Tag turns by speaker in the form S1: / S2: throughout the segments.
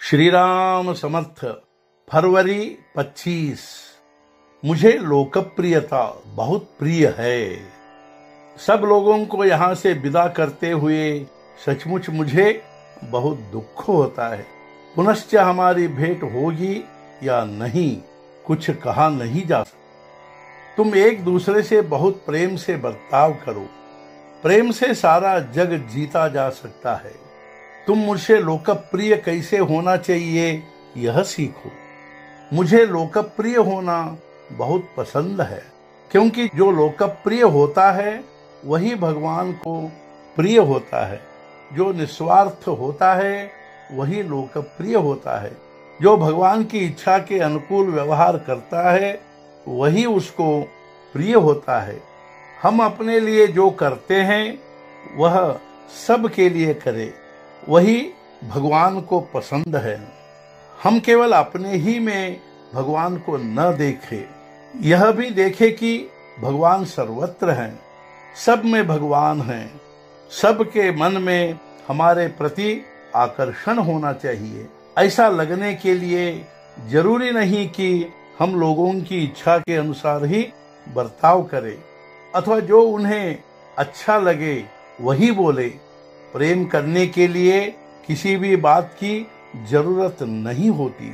S1: श्री राम समर्थ। फरवरी 25। मुझे लोकप्रियता बहुत प्रिय है। सब लोगों को यहाँ से विदा करते हुए सचमुच मुझे बहुत दुख होता है। पुनश्च हमारी भेंट होगी या नहीं कुछ कहा नहीं जा सकता। तुम एक दूसरे से बहुत प्रेम से बर्ताव करो। प्रेम से सारा जग जीता जा सकता है। तुम मुझसे लोकप्रिय कैसे होना चाहिए यह सीखो। मुझे लोकप्रिय होना बहुत पसंद है, क्योंकि जो लोकप्रिय होता है वही भगवान को प्रिय होता है। जो निस्वार्थ होता है वही लोकप्रिय होता है। जो भगवान की इच्छा के अनुकूल व्यवहार करता है वही उसको प्रिय होता है। हम अपने लिए जो करते हैं वह सब के लिए करें, वही भगवान को पसंद है। हम केवल अपने ही में भगवान को न देखें, यह भी देखें कि भगवान सर्वत्र हैं, सब में भगवान हैं। सबके मन में हमारे प्रति आकर्षण होना चाहिए। ऐसा लगने के लिए जरूरी नहीं कि हम लोगों की इच्छा के अनुसार ही बर्ताव करें अथवा जो उन्हें अच्छा लगे वही बोले। प्रेम करने के लिए किसी भी बात की जरूरत नहीं होती।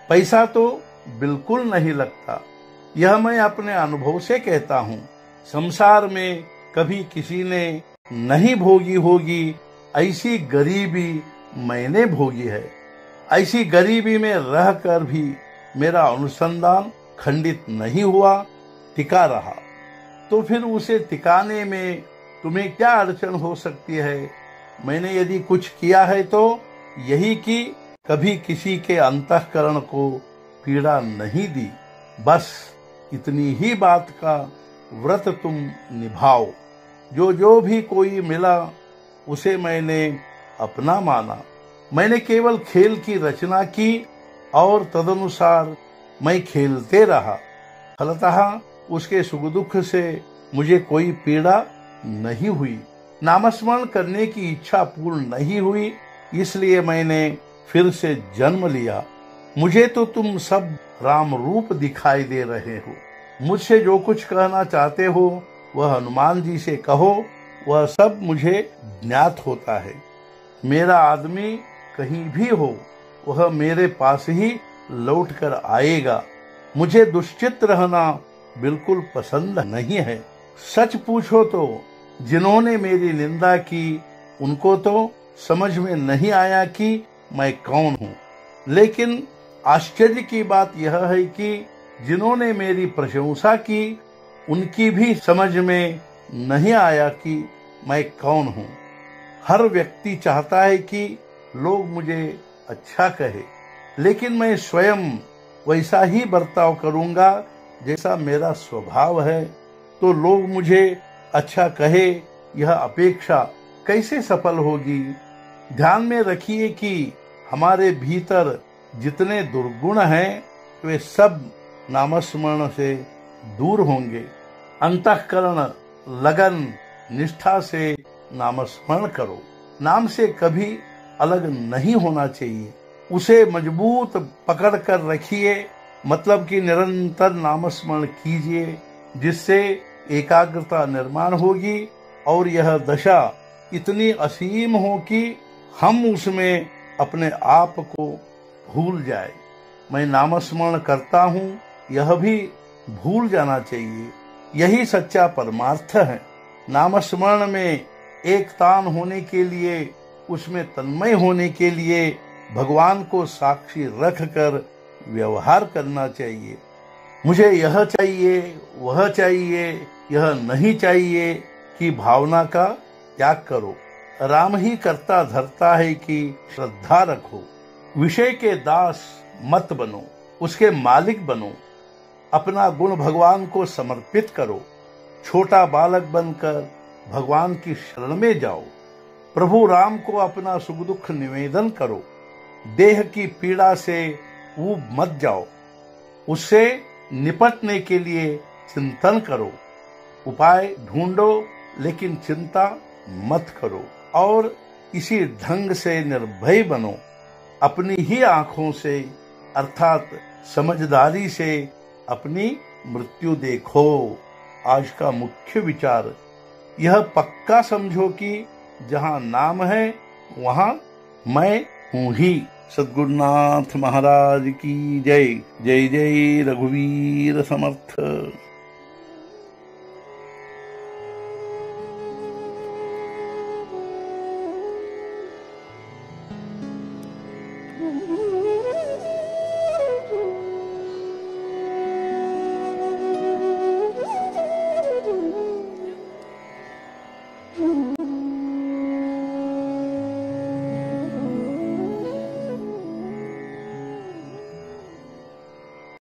S1: पैसा तो बिल्कुल नहीं लगता। यह मैं अपने अनुभव से कहता हूँ। संसार में कभी किसी ने नहीं भोगी होगी ऐसी गरीबी मैंने भोगी है। ऐसी गरीबी में रहकर भी मेरा अनुसंधान खंडित नहीं हुआ, टिका रहा। तो फिर उसे टिकाने में तुम्हें क्या अड़चन हो सकती है? मैंने यदि कुछ किया है तो यही कि कभी किसी के अंतःकरण को पीड़ा नहीं दी। बस इतनी ही बात का व्रत तुम निभाओ। जो भी कोई मिला उसे मैंने अपना माना। मैंने केवल खेल की रचना की और तदनुसार मैं खेलते रहा। फलतः उसके सुख दुख से मुझे कोई पीड़ा नहीं हुई। नामस्मरण करने की इच्छा पूर्ण नहीं हुई, इसलिए मैंने फिर से जन्म लिया। मुझे तो तुम सब राम रूप दिखाई दे रहे हो। मुझसे जो कुछ कहना चाहते हो वह हनुमान जी से कहो, वह सब मुझे ज्ञात होता है। मेरा आदमी कहीं भी हो वह मेरे पास ही लौट कर आएगा। मुझे दुश्चित रहना बिल्कुल पसंद नहीं है। सच पूछो तो जिन्होंने मेरी निंदा की उनको तो समझ में नहीं आया कि मैं कौन हूँ। लेकिन आश्चर्य की बात यह है कि जिन्होंने मेरी प्रशंसा की उनकी भी समझ में नहीं आया कि मैं कौन हूँ। हर व्यक्ति चाहता है कि लोग मुझे अच्छा कहे, लेकिन मैं स्वयं वैसा ही बर्ताव करूंगा जैसा मेरा स्वभाव है। तो लोग मुझे अच्छा कहे यह अपेक्षा कैसे सफल होगी? ध्यान में रखिए कि हमारे भीतर जितने दुर्गुण हैं वे सब नामस्मरण से दूर होंगे। अंतःकरण लगन निष्ठा से नामस्मरण करो। नाम से कभी अलग नहीं होना चाहिए। उसे मजबूत पकड़ कर रखिए, मतलब कि निरंतर नामस्मरण कीजिए, जिससे एकाग्रता निर्माण होगी और यह दशा इतनी असीम हो कि हम उसमें अपने आप को भूल जाए। मैं नामस्मरण करता हूँ यह भी भूल जाना चाहिए। यही सच्चा परमार्थ है। नामस्मरण में एक तान होने के लिए, उसमें तन्मय होने के लिए भगवान को साक्षी रखकर व्यवहार करना चाहिए। मुझे यह चाहिए, वह चाहिए, यह नहीं चाहिए कि भावना का त्याग करो। राम ही करता धरता है कि श्रद्धा रखो। विषय के दास मत बनो, उसके मालिक बनो। अपना गुण भगवान को समर्पित करो। छोटा बालक बनकर भगवान की शरण में जाओ। प्रभु राम को अपना सुख दुख निवेदन करो। देह की पीड़ा से ऊब मत जाओ। उससे निपटने के लिए चिंतन करो। उपाय ढूंढो, लेकिन चिंता मत करो और इसी ढंग से निर्भय बनो। अपनी ही आंखों से अर्थात समझदारी से अपनी मृत्यु देखो। आज का मुख्य विचार यह पक्का समझो कि जहां नाम है वहां मैं हूं ही। सद्गुरुनाथ महाराज की जय। जय जय रघुवीर समर्थ।